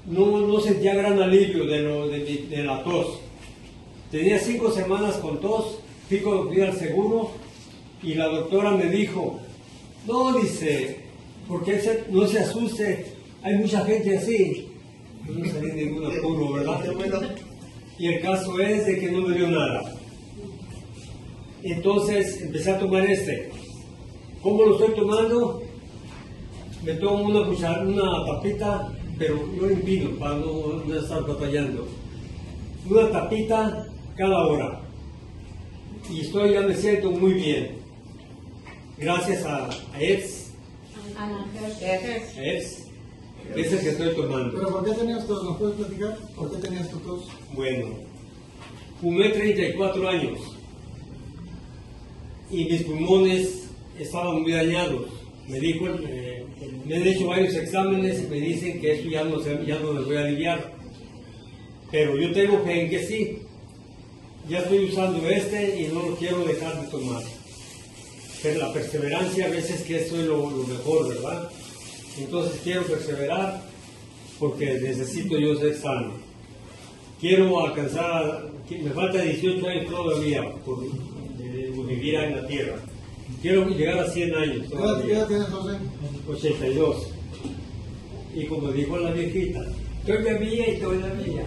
no sentía gran alivio de la tos. Tenía 5 semanas con tos, fui al seguro y la doctora me dijo, no, dice, porque no se asuste, hay mucha gente así. No salí de ningún apuro, ¿verdad? Y el caso es de que no me dio nada. Entonces empecé a tomar este. ¿Cómo lo estoy tomando? Me tomo una tapita, pero yo impido para no estar batallando. Una tapita cada hora. Y ya me siento muy bien. Gracias a Eds. Es el que estoy tomando. ¿Pero por qué tenías tos? ¿Nos puedes platicar? ¿Por qué tenías tu tos? Bueno, fumé 34 años y mis pulmones estaban muy dañados. Me dijo, me han hecho varios exámenes y me dicen que eso ya no me voy a aliviar. Pero yo tengo fe en que sí. Ya estoy usando este y no lo quiero dejar de tomar. Pero la perseverancia a veces que eso es lo mejor, ¿verdad? Entonces quiero perseverar porque necesito yo ser sano. Quiero alcanzar, me falta 18 años todavía por vivir en la tierra. Quiero llegar a 100 años ¿Qué todavía. edad tienes, José? 82. Y como dijo la viejita, todavía mía y todavía mía.